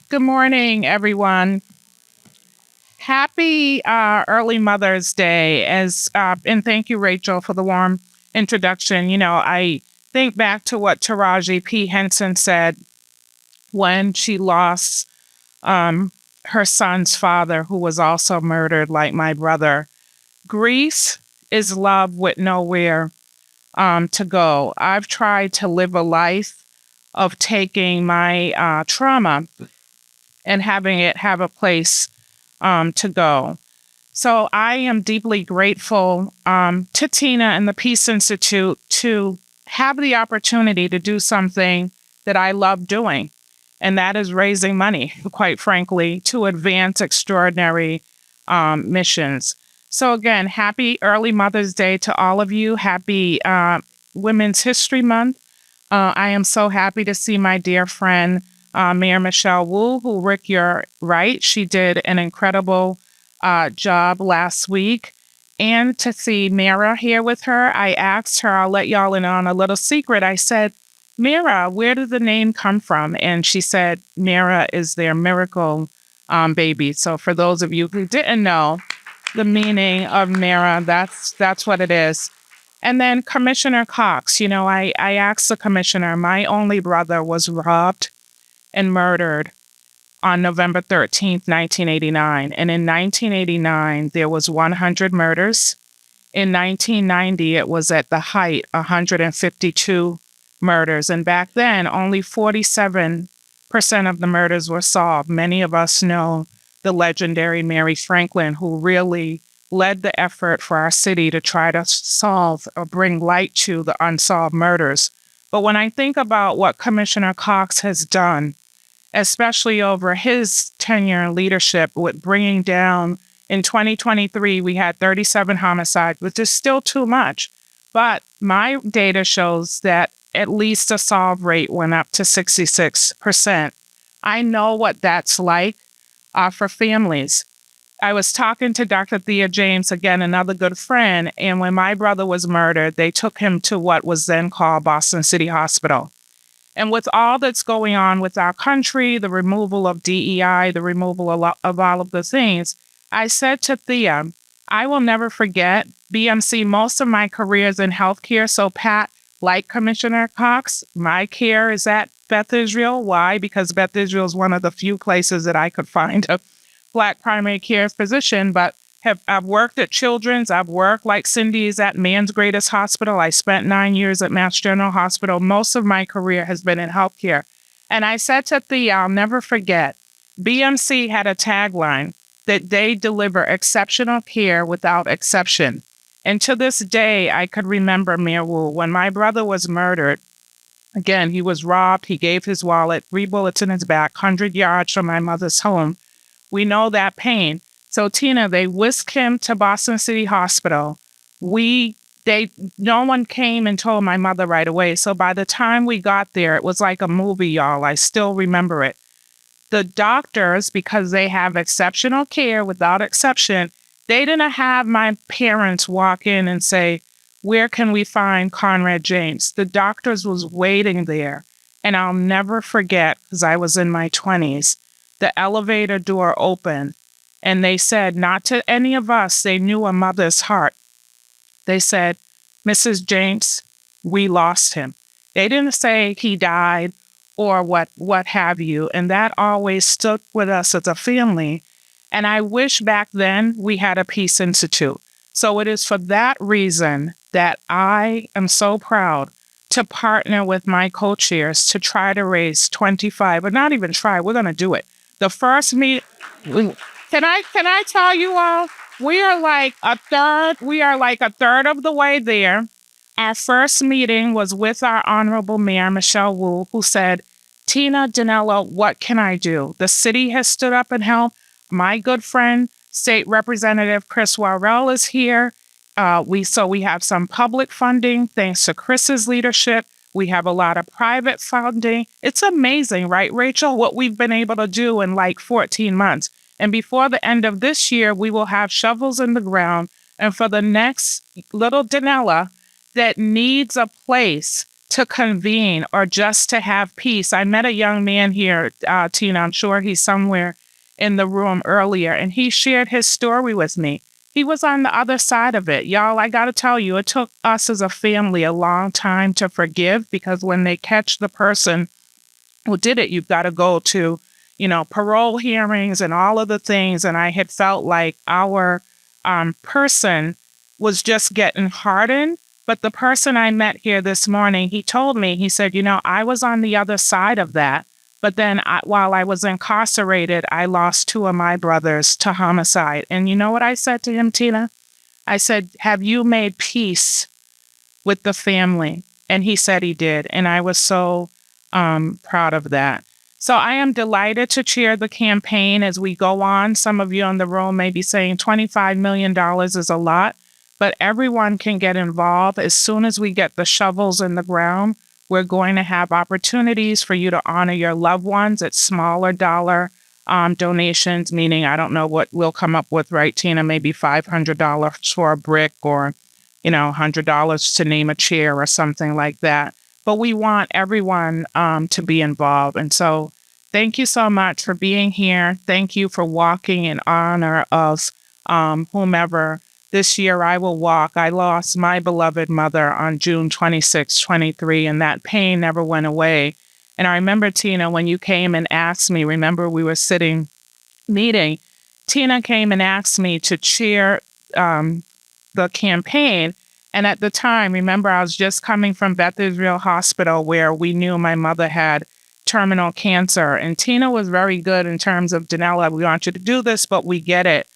Good morning, everyone. Happy early Mother's Day, and thank you, Rachel, for the warm introduction. I think back to what Taraji P. Henson said when she lost um, her son's father, who was also murdered, like my brother. Grief is love with nowhere to go. I've tried to live a life of taking my trauma and having it have a place to go. So I am deeply grateful to Tina and the Peace Institute to have the opportunity to do something that I love doing, and that is raising money, quite frankly, to advance extraordinary missions. So again, happy early Mother's Day to all of you. Happy Women's History Month. I am so happy to see my dear friend, Mayor Michelle Wu, who, Rick, you're right, she did an incredible job last week. And to see Mira here with her, I asked her, I'll let y'all in on a little secret. I said, Mira, where did the name come from? And she said, Mira is their miracle baby. So for those of you who didn't know the meaning of Mira, that's what it is. And then Commissioner Cox, I asked the commissioner, my only brother was robbed and murdered on November 13th, 1989. And in 1989, there was 100 murders. In 1990, it was at the height, 152 murders. And back then, only 47% of the murders were solved. Many of us know the legendary Mary Franklin, who really led the effort for our city to try to solve or bring light to the unsolved murders. But when I think about what Commissioner Cox has done, especially over his tenure in leadership with bringing down, in 2023, we had 37 homicides, which is still too much. But my data shows that at least the solve rate went up to 66%. I know what that's like for families. I was talking to Dr. Thea James, again, another good friend, and when my brother was murdered, they took him to what was then called Boston City Hospital. And with all that's going on with our country, the removal of DEI, the removal of all of the things, I said to Thea, I will never forget BMC. Most of my career is in healthcare. So Pat, like Commissioner Cox, my care is at Beth Israel. Why? Because Beth Israel is one of the few places that I could find a Black primary care physician, but I've worked at Children's. I've worked like Cindy's at Man's Greatest Hospital. I spent 9 years at Mass General Hospital. Most of my career has been in healthcare. And I said to Thea, I'll never forget, BMC had a tagline that they deliver exceptional care without exception. And to this day, I could remember, Mayor Wu, when my brother was murdered. Again, he was robbed. He gave his wallet, 3 bullets in his back, 100 yards from my mother's home. We know that pain. So Tina, they whisked him to Boston City Hospital. No one came and told my mother right away. So by the time we got there, it was like a movie, y'all. I still remember it. The doctors, because they have exceptional care without exception, they didn't have my parents walk in and say, where can we find Conrad James? The doctors was waiting there. And I'll never forget, because I was in my 20s, the elevator door opened. And they said, not to any of us, they knew a mother's heart. They said, Mrs. James, we lost him. They didn't say he died or what have you. And that always stuck with us as a family. And I wish back then we had a Peace Institute. So it is for that reason that I am so proud to partner with my co-chairs to try to raise 25, but not even try, we're going to do it. The first meet, can I tell you all, we are like a third of the way there. Our first meeting was with our Honorable Mayor, Michelle Wu, who said, Tina, Denella, what can I do? The city has stood up and helped. My good friend, State Representative Chris Warrell is here. We have some public funding, thanks to Chris's leadership. We have a lot of private funding. It's amazing, right, Rachel, what we've been able to do in like 14 months. And before the end of this year, we will have shovels in the ground. And for the next little Denella that needs a place to convene or just to have peace. I met a young man here, Tina, I'm sure he's somewhere in the room earlier, and he shared his story with me. He was on the other side of it. Y'all, I got to tell you, it took us as a family a long time to forgive, because when they catch the person who did it, you've got to go to, parole hearings and all of the things. And I had felt like our person was just getting hardened. But the person I met here this morning, he told me, he said, I was on the other side of that. But then while I was incarcerated, I lost two of my brothers to homicide. And you know what I said to him, Tina? I said, have you made peace with the family? And he said he did. And I was so proud of that. So I am delighted to chair the campaign as we go on. Some of you in the room may be saying $25 million is a lot, but everyone can get involved. As soon as we get the shovels in the ground, we're going to have opportunities for you to honor your loved ones at smaller dollar donations, meaning I don't know what we'll come up with, right, Tina? Maybe $500 for a brick, or, $100 to name a chair or something like that. But we want everyone to be involved. And so thank you so much for being here. Thank you for walking in honor of whomever. This year I will walk. I lost my beloved mother on June 26, 23, and that pain never went away. And I remember, Tina, when you came and asked me, remember we were sitting meeting, Tina came and asked me to chair the campaign. And at the time, remember, I was just coming from Beth Israel Hospital, where we knew my mother had terminal cancer. And Tina was very good in terms of, Denella, we want you to do this, but we get it.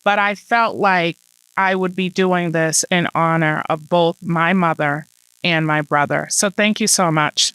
But I felt like I would be doing this in honor of both my mother and my brother. So thank you so much.